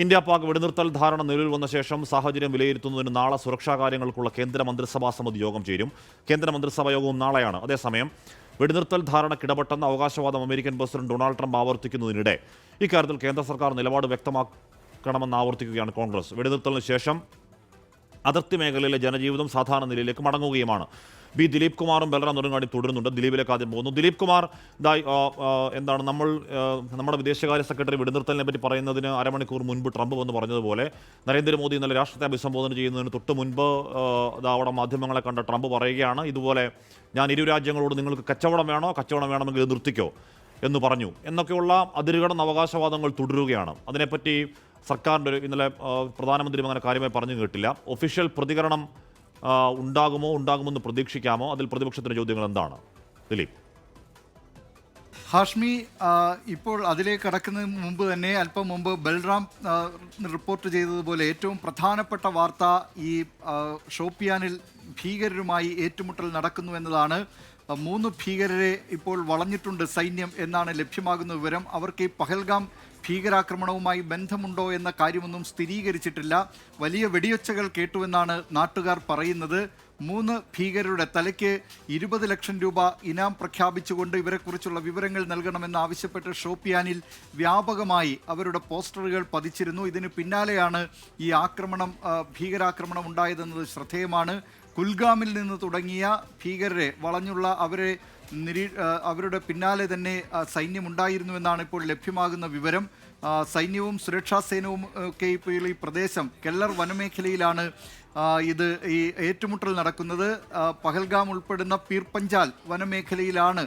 India Pak വെടിനിർത്തൽ ധാരണ നിലവിൽ വന്ന ശേഷം സാഹചര്യം വിലയിരുത്തുന്നതിന് നാളെ സുരക്ഷാ കാര്യങ്ങൾക്കുള്ള കേന്ദ്ര മന്ത്രിസഭാ സമിതി യോഗം ചേരും. കേന്ദ്ര മന്ത്രിസഭാ യോഗവും നാളെയാണ്. അതേസമയം വെടിനിർത്തൽ ധാരണയ്ക്കിടപെട്ടെന്ന അവകാശവാദം അമേരിക്കൻ പ്രസിഡന്റ് ഡൊണാൾഡ് ട്രംപ് ആവർത്തിക്കുന്നതിനിടെ ഇക്കാര്യത്തിൽ കേന്ദ്ര സർക്കാർ നിലപാട് വ്യക്തമാക്കണമെന്ന് ആവർത്തിക്കുകയാണ് കോൺഗ്രസ്. വെടിനിർത്തലിന് ശേഷം അതിർത്തി മേഖലയിലെ ജനജീവിതം സാധാരണ നിലയിലേക്ക് മടങ്ങുകയുമാണ്. ബി ദിലീപ് കുമാറും ബൽറാം നെടുങ്ങാടി തുടരുന്നുണ്ട്. ദിലീപിലേക്ക് ആദ്യം പോകുന്നു. ദിലീപ് കുമാർ, എന്താണ് നമ്മുടെ വിദേശകാര്യ സെക്രട്ടറി വെടിനിർത്തലിനെ പറ്റി പറയുന്നതിന് അരമണിക്കൂർ മുൻപ് ട്രംപ് വന്ന് പറഞ്ഞതുപോലെ നരേന്ദ്രമോദി ഇന്നലെ രാഷ്ട്രത്തെ അഭിസംബോധന ചെയ്യുന്നതിന് തൊട്ട് മുൻപ് അവിടെ മാധ്യമങ്ങളെ കണ്ട ട്രംപ് പറയുകയാണ്, ഇതുപോലെ ഞാൻ ഇരു രാജ്യങ്ങളോട് നിങ്ങൾക്ക് കച്ചവടം വേണമെങ്കിൽ നിർത്തിക്കോ എന്ന് പറഞ്ഞു എന്നൊക്കെയുള്ള അതിരുകടന്ന അവകാശവാദങ്ങൾ തുടരുകയാണ്. അതിനെപ്പറ്റി സർക്കാരിൻ്റെ ഇന്നലെ പ്രധാനമന്ത്രി അങ്ങനെ കാര്യമായി പറഞ്ഞു കേട്ടില്ല. ഒഫീഷ്യൽ പ്രതികരണം ഉണ്ടാകുമെന്ന് പ്രതീക്ഷിക്കാമോ? അതിൽ പ്രതിപക്ഷത്തിൻ്റെ ചോദ്യങ്ങൾ എന്താണ്? ദിലീപ്. ഹാഷ്മി, ഇപ്പോൾ അതിലേക്ക് കടക്കുന്നതിന് മുമ്പ് തന്നെ അല്പം മുമ്പ് ബൽറാം റിപ്പോർട്ട് ചെയ്തതുപോലെ ഏറ്റവും പ്രധാനപ്പെട്ട വാർത്ത ഈ ഷോപ്പിയാനിൽ ഭീകരരുമായി ഏറ്റുമുട്ടൽ നടക്കുന്നു എന്നതാണ്. 3 ഭീകരരെ ഇപ്പോൾ വളഞ്ഞിട്ടുണ്ട് സൈന്യം എന്നാണ് ലഭ്യമാകുന്ന വിവരം. അവർക്ക് ഈ പഹൽഗാം ഭീകരാക്രമണവുമായി ബന്ധമുണ്ടോ എന്ന കാര്യമൊന്നും സ്ഥിരീകരിച്ചിട്ടില്ല. വലിയ വെടിയൊച്ചകൾ കേട്ടുവെന്നാണ് നാട്ടുകാർ പറയുന്നത്. 3 ഭീകരരുടെ തലയ്ക്ക് 20 ലക്ഷം രൂപ ഇനാം പ്രഖ്യാപിച്ചുകൊണ്ട് ഇവരെക്കുറിച്ചുള്ള വിവരങ്ങൾ നൽകണമെന്ന് ആവശ്യപ്പെട്ട് ഷോപ്പിയാനിൽ വ്യാപകമായി അവരുടെ പോസ്റ്ററുകൾ പതിച്ചിരുന്നു. ഇതിന് പിന്നാലെയാണ് ഈ ഭീകരാക്രമണം ഉണ്ടായതെന്നത് ശ്രദ്ധേയമാണ്. കുൽഗാമിൽ നിന്ന് തുടങ്ങിയ ഭീകരരെ വളഞ്ഞുള്ള അവരുടെ പിന്നാലെ തന്നെ സൈന്യമുണ്ടായിരുന്നുവെന്നാണ് ഇപ്പോൾ ലഭ്യമാകുന്ന വിവരം. സൈന്യവും സുരക്ഷാ സേനവും ഒക്കെ ഇപ്പോൾ ഈ പ്രദേശം കെല്ലർ വനമേഖലയിലാണ് ഈ ഏറ്റുമുട്ടൽ നടക്കുന്നത്. പഹൽഗാം ഉൾപ്പെടുന്ന പീർപഞ്ചാൽ വനമേഖലയിലാണ്.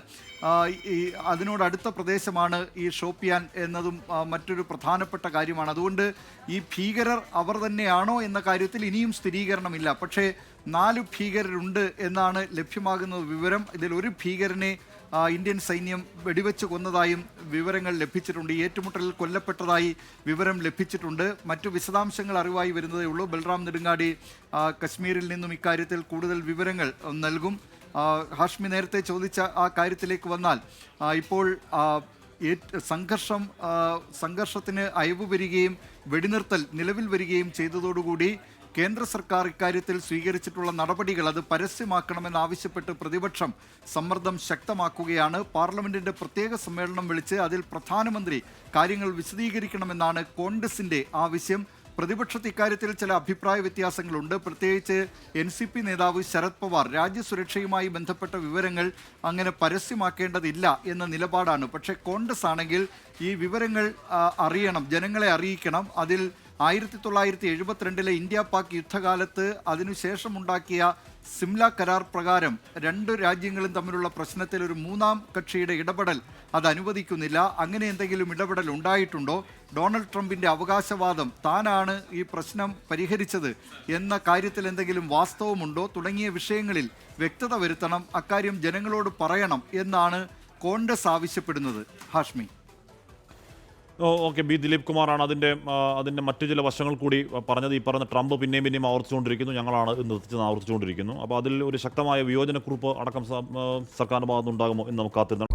അതിനോടടുത്ത പ്രദേശമാണ് ഈ ഷോപ്പിയാൻ എന്നതും മറ്റൊരു പ്രധാനപ്പെട്ട കാര്യമാണ്. അതുകൊണ്ട് ഈ ഭീകരർ അവർ തന്നെയാണോ എന്ന കാര്യത്തിൽ ഇനിയും സ്ഥിരീകരണമില്ല. പക്ഷേ 4 ഭീകരരുണ്ട് എന്നാണ് ലഭ്യമാകുന്ന വിവരം. ഇതിൽ ഒരു ഭീകരനെ ഇന്ത്യൻ സൈന്യം വെടിവെച്ച് കൊന്നതായും വിവരങ്ങൾ ലഭിച്ചിട്ടുണ്ട്. ഈ ഏറ്റുമുട്ടലിൽ കൊല്ലപ്പെട്ടതായി വിവരം ലഭിച്ചിട്ടുണ്ട്. മറ്റു വിശദാംശങ്ങൾ അറിവായി വരുന്നതേ ഉള്ളൂ. ബൽറാം നെടുങ്ങാടി കശ്മീരിൽ നിന്നും ഇക്കാര്യത്തിൽ കൂടുതൽ വിവരങ്ങൾ നൽകും. ഹാഷ്മി നേരത്തെ ചോദിച്ച ആ കാര്യത്തിലേക്ക് വന്നാൽ, ഇപ്പോൾ സംഘർഷത്തിന് അയവ് വരികയും വെടിനിർത്തൽ നിലവിൽ വരികയും ചെയ്തതോടുകൂടി കേന്ദ്ര സർക്കാർ ഇക്കാര്യത്തിൽ സ്വീകരിച്ചിട്ടുള്ള നടപടികൾ അത് പരസ്യമാക്കണമെന്നാവശ്യപ്പെട്ട് പ്രതിപക്ഷം സമ്മർദ്ദം ശക്തമാക്കുകയാണ്. പാർലമെന്റിന്റെ പ്രത്യേക സമ്മേളനം വിളിച്ച് അതിൽ പ്രധാനമന്ത്രി കാര്യങ്ങൾ വിശദീകരിക്കണമെന്നാണ് കോൺഗ്രസിന്റെ ആവശ്യം. പ്രതിപക്ഷത്ത് ഇക്കാര്യത്തിൽ ചില അഭിപ്രായ വ്യത്യാസങ്ങളുണ്ട്. പ്രത്യേകിച്ച് NCP നേതാവ് ശരത് പവാർ രാജ്യസുരക്ഷയുമായി ബന്ധപ്പെട്ട വിവരങ്ങൾ അങ്ങനെ പരസ്യമാക്കേണ്ടതില്ല എന്ന നിലപാടാണ്. പക്ഷേ കോൺഗ്രസ് ആണെങ്കിൽ ഈ വിവരങ്ങൾ അറിയണം, ജനങ്ങളെ അറിയിക്കണം. അതിൽ 1972 ഇന്ത്യ പാക് യുദ്ധകാലത്ത് അതിനുശേഷമുണ്ടാക്കിയ സിംല കരാർ പ്രകാരം 2 രാജ്യങ്ങളും തമ്മിലുള്ള പ്രശ്നത്തിൽ ഒരു 3-ാം കക്ഷിയുടെ ഇടപെടൽ അത് അനുവദിക്കുന്നില്ല. അങ്ങനെ എന്തെങ്കിലും ഇടപെടൽ ഉണ്ടായിട്ടുണ്ടോ? ഡൊണാൾഡ് ട്രംപിന്റെ അവകാശവാദം താനാണ് ഈ പ്രശ്നം പരിഹരിച്ചത് എന്ന കാര്യത്തിൽ എന്തെങ്കിലും വാസ്തവമുണ്ടോ തുടങ്ങിയ വിഷയങ്ങളിൽ വ്യക്തത വരുത്തണം. അക്കാര്യം ജനങ്ങളോട് പറയണം എന്നാണ് കോൺഗ്രസ് ആവശ്യപ്പെടുന്നത്. ഹാഷ്മി. ഓക്കെ, ബി ദിലീപ് കുമാറാണ് അതിൻ്റെ മറ്റു ചില വശങ്ങൾ കൂടി പറഞ്ഞത്. ഈ പറഞ്ഞ ട്രംപ് പിന്നെയും ആവർത്തിച്ചുകൊണ്ടിരിക്കുന്നു, ഞങ്ങളാണ് നിർത്തിച്ചെന്ന് ആവർത്തിച്ചുകൊണ്ടിരിക്കുന്നു. അപ്പോൾ അതിൽ ഒരു ശക്തമായ വിയോജനക്കുറിപ്പ് അടക്കം സർക്കാരിൻ്റെ ഭാഗത്തുനിന്നുണ്ടാകുമോ എന്ന് നമുക്ക് കാത്തിരുന്നു.